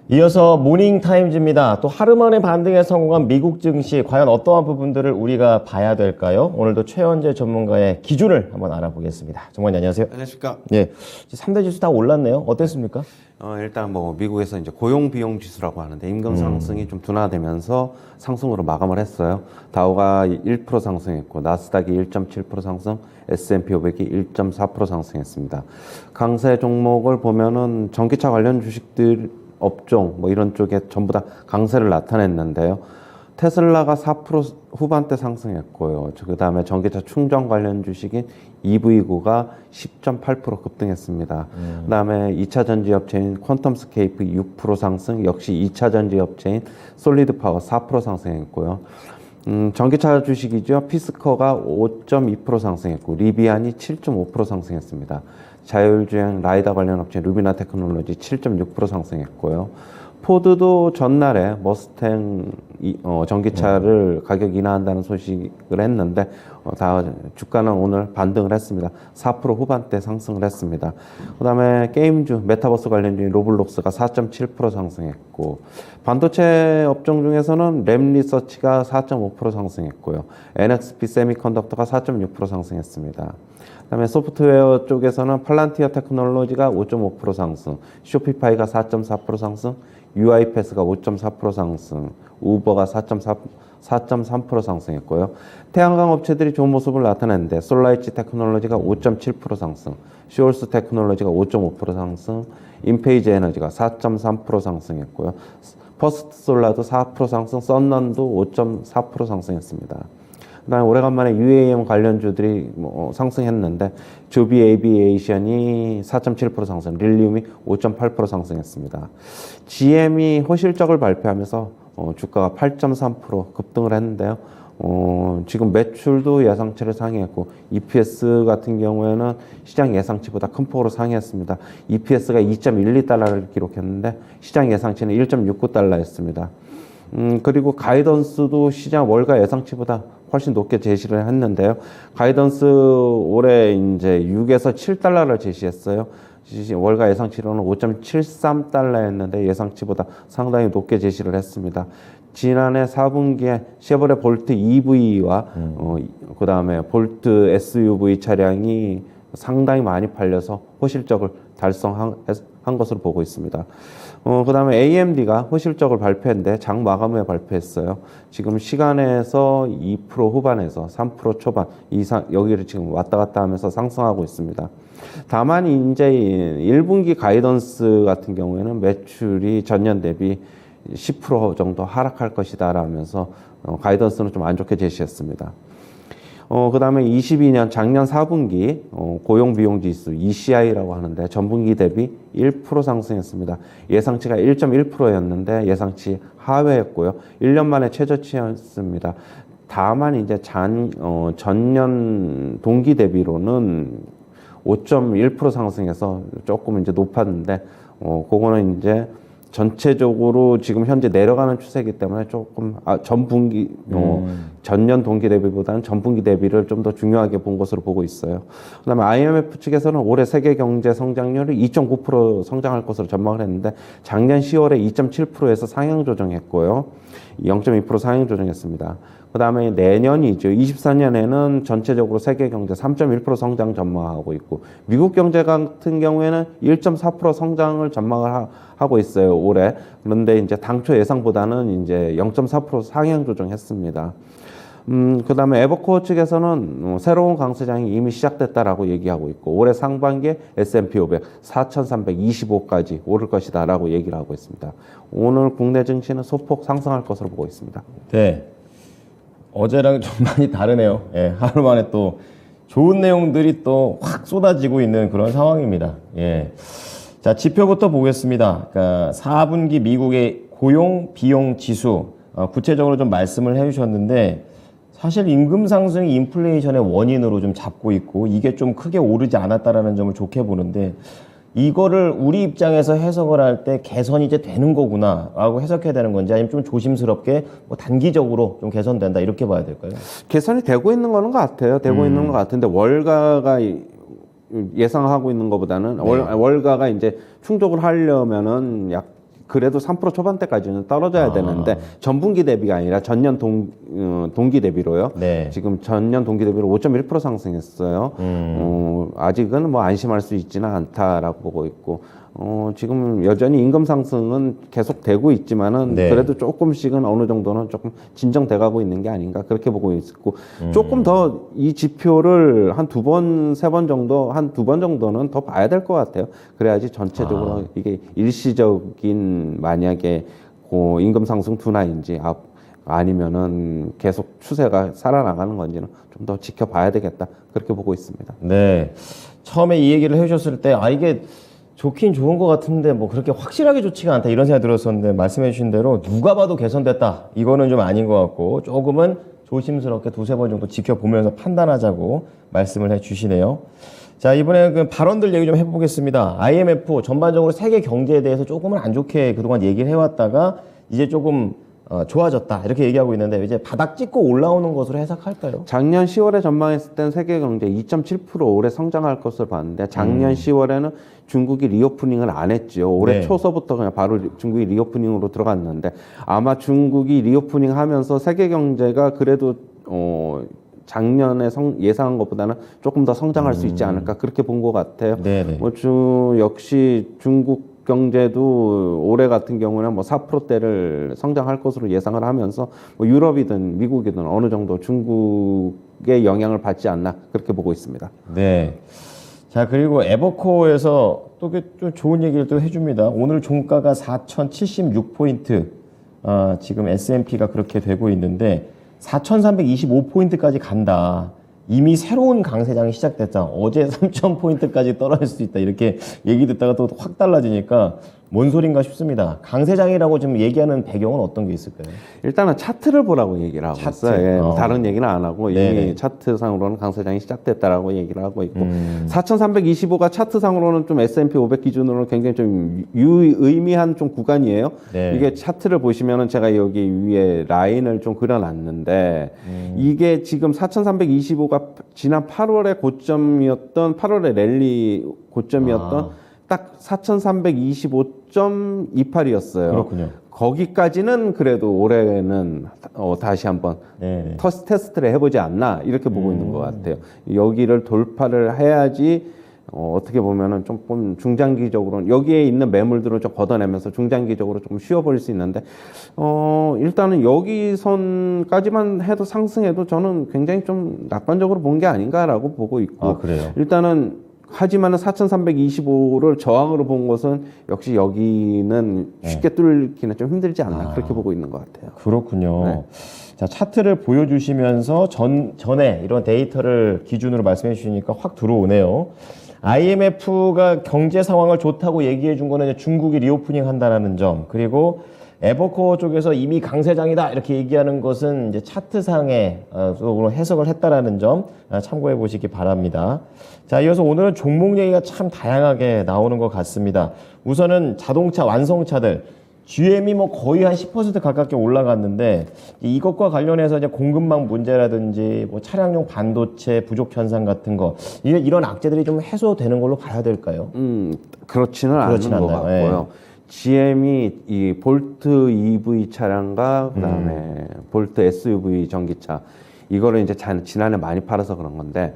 이어서 모닝타임즈입니다. 또 하루 만에 반등에 성공한 미국 증시, 과연 어떠한 부분들을 우리가 봐야 될까요? 오늘도 최현재 전문가의 기준을 한번 알아보겠습니다. 정관님 안녕하세요. 안녕하십니까. 예, 3대 지수 다 올랐네요. 어땠습니까? 일단 뭐 미국에서 이제 고용 비용 지수라고 하는데 임금 상승이 좀 둔화되면서 상승으로 마감을 했어요. 다우가 1% 상승했고 나스닥이 1.7% 상승, S&P 500이 1.4% 상승했습니다. 강세 종목을 보면은 전기차 관련 주식들 업종 뭐 이런 쪽에 전부 다 강세를 나타냈는데요. 테슬라가 4% 후반대 상승했고요. 그 다음에 전기차 충전 관련 주식인 EV9가 10.8% 급등했습니다. 그 다음에 2차 전지 업체인 퀀텀스케이프 6% 상승, 역시 2차 전지 업체인 솔리드파워 4% 상승했고요. 전기차 주식이죠. 피스커가 5.2% 상승했고, 리비안이 7.5% 상승했습니다. 자율주행 라이다 관련 업체 루비나 테크놀로지 7.6% 상승했고요. 포드도 전날에 머스탱 전기차를 가격 인하한다는 소식을 했는데 다 주가는 오늘 반등을 했습니다. 4% 후반대 상승을 했습니다. 그다음에 게임주 메타버스 관련주인 로블록스가 4.7% 상승했고 반도체 업종 중에서는 램리서치가 4.5% 상승했고요. NXP 세미컨덕터가 4.6% 상승했습니다. 그다음에 소프트웨어 쪽에서는 팔란티어 테크놀로지가 5.5% 상승, 쇼피파이가 4.4% 상승, UiPath가 5.4% 상승, 우버가 4.3% 상승했고요. 태양광 업체들이 좋은 모습을 나타냈는데 솔라이치 테크놀로지가 5.7% 상승, 쇼얼스 테크놀로지가 5.5% 상승, 인페이지 에너지가 4.3% 상승했고요. 퍼스트 솔라도 4% 상승, 썬런도 5.4% 상승했습니다. 그다음에 오래간만에 UAM 관련주들이 상승했는데 조비 에이비에이션이 4.7% 상승, 릴리움이 5.8% 상승했습니다. GM이 호실적을 발표하면서 주가가 8.3% 급등을 했는데요. 지금 매출도 예상치를 상회했고 EPS 같은 경우에는 시장 예상치보다 큰 폭으로 상회했습니다. EPS가 2.12달러를 기록했는데 시장 예상치는 1.69달러였습니다. 그리고 가이던스도 시장 월가 예상치보다 훨씬 높게 제시를 했는데요. 가이던스 올해 이제 6에서 7달러를 제시했어요. 월가 예상치로는 5.73달러였는데 예상치보다 상당히 높게 제시를 했습니다. 지난해 4분기에 쉐보레 볼트 EV와 그 다음에 볼트 SUV 차량이 상당히 많이 팔려서 호실적을 달성한 것으로 보고 있습니다. 그 다음에 AMD가 호실적을 발표했는데 장 마감 후에 발표했어요. 지금 시간에서 2% 후반에서 3% 초반 이상 여기를 지금 왔다 갔다 하면서 상승하고 있습니다. 다만 이제 1분기 가이던스 같은 경우에는 매출이 전년 대비 10% 정도 하락할 것이다 라면서 가이던스는 좀 안 좋게 제시했습니다. 그 다음에 22년 작년 4분기 고용비용지수 ECI라고 하는데 전분기 대비 1% 상승했습니다. 예상치가 1.1%였는데 예상치 하회했고요. 1년 만에 최저치였습니다. 다만 이제 전년 동기 대비로는 5.1% 상승해서 조금 이제 높았는데 그거는 이제 전체적으로 지금 현재 내려가는 추세이기 때문에 조금 전분기 전년 동기 대비보다는 전분기 대비를 좀 더 중요하게 본 것으로 보고 있어요. 그다음에 IMF 측에서는 올해 세계 경제 성장률이 2.9% 성장할 것으로 전망을 했는데 작년 10월에 2.7%에서 상향 조정했고요. 0.2% 상향 조정했습니다. 그 다음에 내년이죠. 24년에는 전체적으로 세계 경제 3.1% 성장 전망하고 있고, 미국 경제 같은 경우에는 1.4% 성장을 전망을 하고 있어요, 올해. 그런데 이제 당초 예상보다는 이제 0.4% 상향 조정했습니다. 그 다음에 에버코어 측에서는 새로운 강세장이 이미 시작됐다라고 얘기하고 있고, 올해 상반기에 S&P 500 4,325까지 오를 것이다 라고 얘기를 하고 있습니다. 오늘 국내 증시는 소폭 상승할 것으로 보고 있습니다. 네. 어제랑 좀 많이 다르네요. 예, 하루 만에 또 좋은 내용들이 또 확 쏟아지고 있는 그런 상황입니다. 예. 자, 지표부터 보겠습니다. 그러니까 4분기 미국의 고용 비용 지수, 구체적으로 좀 말씀을 해주셨는데, 사실 임금 상승이 인플레이션의 원인으로 좀 잡고 있고, 이게 좀 크게 오르지 않았다라는 점을 좋게 보는데, 이거를 우리 입장에서 해석을 할 때 개선이 이제 되는 거구나 라고 해석해야 되는 건지, 아니면 좀 조심스럽게 뭐 단기적으로 좀 개선된다 이렇게 봐야 될까요? 개선이 되고 있는 거는 것 같아요. 되고 있는 것 같은데 월가가 예상하고 있는 것보다는, 네. 월가가 이제 충족을 하려면은 약 그래도 3% 초반대까지는 떨어져야 되는데 전분기 대비가 아니라 전년 동기 대비로요. 네. 지금 전년 동기 대비로 5.1% 상승했어요. 아직은 뭐 안심할 수 있지는 않다라고 보고 있고 지금 여전히 임금 상승은 계속되고 있지만은 네. 그래도 조금씩은 어느 정도는 조금 진정돼 가고 있는 게 아닌가 그렇게 보고 있고 조금 더 이 지표를 한 2번, 3번 정도 한 2번 정도는 더 봐야 될 것 같아요. 그래야지 전체적으로 이게 일시적인 만약에 임금 상승 둔화인지 아니면은 계속 추세가 살아나가는 건지는 좀 더 지켜봐야 되겠다 그렇게 보고 있습니다. 네. 처음에 이 얘기를 해주셨을 때, 이게 좋긴 좋은 것 같은데, 뭐 그렇게 확실하게 좋지가 않다, 이런 생각이 들었었는데, 말씀해주신 대로 누가 봐도 개선됐다, 이거는 좀 아닌 것 같고, 조금은 조심스럽게 2-3번 정도 지켜보면서 판단하자고 말씀을 해주시네요. 자, 이번에 그 발언들 얘기 좀 해보겠습니다. IMF 전반적으로 세계 경제에 대해서 조금은 안 좋게 그동안 얘기를 해왔다가, 이제 조금 좋아졌다 이렇게 얘기하고 있는데 이제 바닥 찍고 올라오는 것으로 해석할까요? 작년 10월에 전망했을 때는 세계 경제 2.7% 올해 성장할 것을 봤는데 작년 10월에는 중국이 리오프닝을 안 했죠. 올해 네. 초서부터 그냥 바로 중국이 리오프닝으로 들어갔는데 아마 중국이 리오프닝 하면서 세계 경제가 그래도 작년에 예상한 것보다는 조금 더 성장할 수 있지 않을까 그렇게 본 것 같아요. 네네. 역시 중국 경제도 올해 같은 경우는 뭐 4%대를 성장할 것으로 예상을 하면서 뭐 유럽이든 미국이든 어느 정도 중국의 영향을 받지 않나 그렇게 보고 있습니다. 네. 자, 그리고 에버코어에서 또 좀 좋은 얘기를 또 해줍니다. 오늘 종가가 4,076포인트, 지금 S&P가 그렇게 되고 있는데 4,325포인트까지 간다. 이미 새로운 강세장이 시작됐다. 어제 3,000포인트까지 떨어질 수 있다. 이렇게 얘기 듣다가 또 확 달라지니까 뭔 소린가 싶습니다. 강세장이라고 지금 얘기하는 배경은 어떤 게 있을까요? 일단은 차트를 보라고 얘기를 하고 차트. 있어요. 예, 뭐 다른 얘기는 안 하고 네네. 이미 차트상으로는 강세장이 시작됐다라고 얘기를 하고 있고 4,325가 차트상으로는 좀 S&P 500 기준으로는 굉장히 좀 유의미한 좀 구간이에요. 네. 이게 차트를 보시면은 제가 여기 위에 라인을 좀 그려놨는데 이게 지금 4,325가 지난 8월의 고점이었던 8월의 랠리 고점이었던 딱 4,325.28이었어요. 그렇군요. 거기까지는 그래도 올해는 다시 한번 네. 테스트를 해보지 않나 이렇게 보고 있는 것 같아요. 여기를 돌파를 해야지 어떻게 보면은 조금 중장기적으로 여기에 있는 매물들을 좀 걷어내면서 중장기적으로 조금 쉬어버릴 수 있는데 일단은 여기 선까지만 해도 상승해도 저는 굉장히 좀 낙관적으로 본 게 아닌가라고 보고 있고 그래요? 일단은 하지만은 4,325를 저항으로 본 것은 역시 여기는 쉽게 뚫기는 좀 힘들지 않나 그렇게 보고 있는 것 같아요. 그렇군요. 네. 자, 차트를 보여주시면서 전에 이런 데이터를 기준으로 말씀해 주시니까 확 들어오네요. IMF가 경제 상황을 좋다고 얘기해 준 거는 이제 중국이 리오프닝 한다라는 점, 그리고 에버코어 쪽에서 이미 강세장이다 이렇게 얘기하는 것은 이제 차트상에 해석을 했다라는 점 참고해 보시기 바랍니다. 자, 이어서 오늘은 종목 얘기가 참 다양하게 나오는 것 같습니다. 우선은 자동차 완성차들 GM이 뭐 거의 한 10% 가깝게 올라갔는데 이것과 관련해서 이제 공급망 문제라든지 뭐 차량용 반도체 부족 현상 같은 거 이런 악재들이 좀 해소되는 걸로 봐야 될까요? 그렇지는 않은 것 같고요. GM이 이 볼트 EV 차량과 그다음에 볼트 SUV 전기차 이거를 이제 지난해 많이 팔아서 그런 건데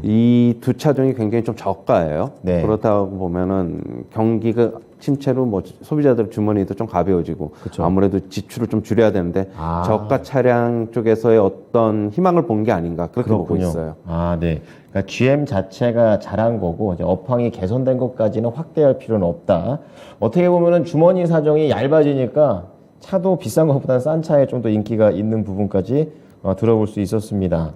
이 두 차종이 굉장히 좀 저가예요. 네. 그렇다고 보면은 경기가 침체로 뭐 소비자들 주머니도 좀 가벼워지고 그쵸. 아무래도 지출을 좀 줄여야 되는데 저가 차량 쪽에서의 어떤 희망을 본 게 아닌가 그렇게 보고 있어요. 네. 그러니까 GM 자체가 잘한 거고 이제 업황이 개선된 것까지는 확대할 필요는 없다. 어떻게 보면은 주머니 사정이 얇아지니까 차도 비싼 것보다는 싼 차에 좀 더 인기가 있는 부분까지 들어볼 수 있었습니다.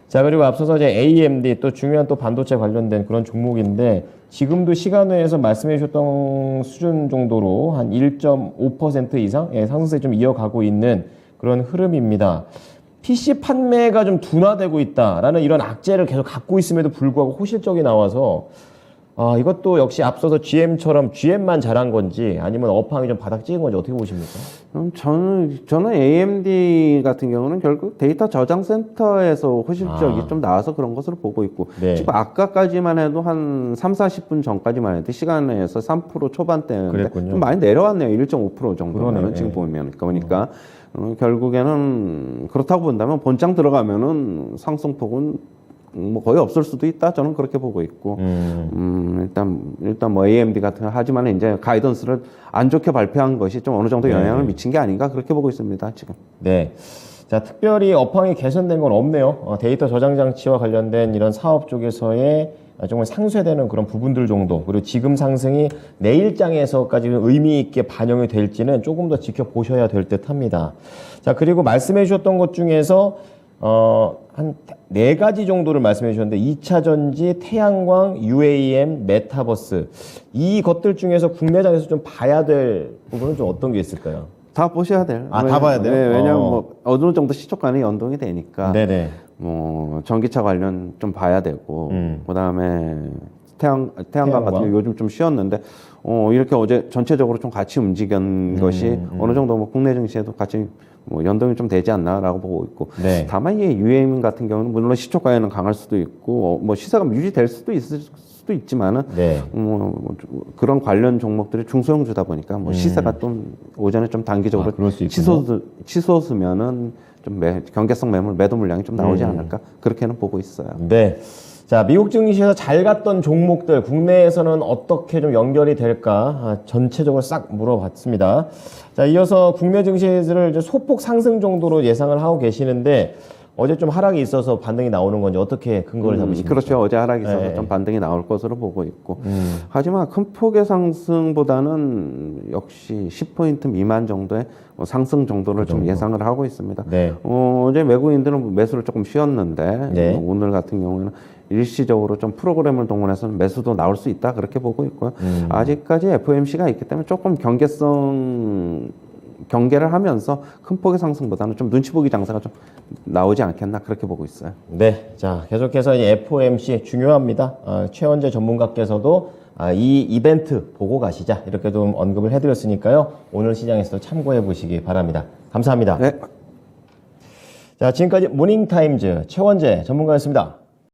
자, 그리고 앞서서 이제 AMD 또 중요한 또 반도체 관련된 그런 종목인데 지금도 시간외에서 말씀해 주셨던 수준 정도로 한 1.5% 이상 상승세 좀 이어가고 있는 그런 흐름입니다. PC 판매가 좀 둔화되고 있다라는 이런 악재를 계속 갖고 있음에도 불구하고 호실적이 나와서 아, 이것도 역시 앞서서 GM처럼 GM만 잘한 건지 아니면 업황이 좀 바닥 찍은 건지 어떻게 보십니까? 저는 AMD 같은 경우는 결국 데이터 저장 센터에서 호실적이 좀 나와서 그런 것으로 보고 있고 네. 지금 아까까지만 해도 한 3, 40분 전까지만 해도 시간에서 3% 초반대였는데 그랬군요. 좀 많이 내려왔네요. 1.5% 정도면은 그러네. 지금 보면 그러니까 결국에는 그렇다고 본다면 본장 들어가면은 상승폭은 뭐 거의 없을 수도 있다. 저는 그렇게 보고 있고, 일단 뭐 AMD 같은 거 하지만 이제 가이던스를 안 좋게 발표한 것이 좀 어느 정도 영향을 미친 게 아닌가 그렇게 보고 있습니다. 지금. 네. 자, 특별히 업황이 개선된 건 없네요. 데이터 저장 장치와 관련된 이런 사업 쪽에서의 정말 상쇄되는 그런 부분들 정도, 그리고 지금 상승이 내일장에서까지 의미 있게 반영이 될지는 조금 더 지켜보셔야 될 듯 합니다. 자, 그리고 말씀해 주셨던 것 중에서 한 4가지 정도를 말씀해 주셨는데 2차 전지, 태양광, UAM, 메타버스 이 것들 중에서 국내장에서 좀 봐야 될 부분은 좀 어떤 게 있을까요? 다 보셔야 돼요. 다 봐야 돼요? 네, 왜냐하면 뭐 어느 정도 시초간에 연동이 되니까. 네네. 뭐 전기차 관련 좀 봐야 되고, 그다음에 태양광 같은 경우 요즘 좀 쉬었는데, 이렇게 어제 전체적으로 좀 같이 움직인 것이 어느 정도 뭐 국내 증시에도 같이 뭐 연동이 좀 되지 않나라고 보고 있고, 네. 다만 이 UAM 같은 경우는 물론 시초가에는 강할 수도 있고, 뭐 시세가 유지될 수도 있을 수도 있지만은, 네. 그런 관련 종목들이 중소형주다 보니까 뭐 시세가 좀 오전에 좀 단기적으로 그럴 수 있군요. 치솟으면은 좀 경계성 매물 매도 물량이 좀 나오지 않을까 그렇게는 보고 있어요. 네. 자, 미국 증시에서 잘 갔던 종목들 국내에서는 어떻게 좀 연결이 될까 전체적으로 싹 물어봤습니다. 자, 이어서 국내 증시를 이제 소폭 상승 정도로 예상을 하고 계시는데 어제 좀 하락이 있어서 반등이 나오는 건지 어떻게 근거를 잡으십니까? 그렇죠. 어제 하락이 있어서 네. 좀 반등이 나올 것으로 보고 있고, 하지만 큰 폭의 상승보다는 역시 10포인트 미만 정도의 상승 정도를 좀 예상을 하고 있습니다. 네. 어제 외국인들은 매수를 조금 쉬었는데 네. 오늘 같은 경우에는 일시적으로 좀 프로그램을 동원해서 매수도 나올 수 있다 그렇게 보고 있고요. 아직까지 FOMC가 있기 때문에 조금 경계를 하면서 큰 폭의 상승보다는 좀 눈치 보기 장세가 좀 나오지 않겠나 그렇게 보고 있어요. 네. 자, 계속해서 이 FOMC 중요합니다. 최원재 전문가께서도 이 이벤트 보고 가시자 이렇게 좀 언급을 해드렸으니까요. 오늘 시장에서도 참고해 보시기 바랍니다. 감사합니다. 네. 자, 지금까지 모닝타임즈 최원재 전문가였습니다.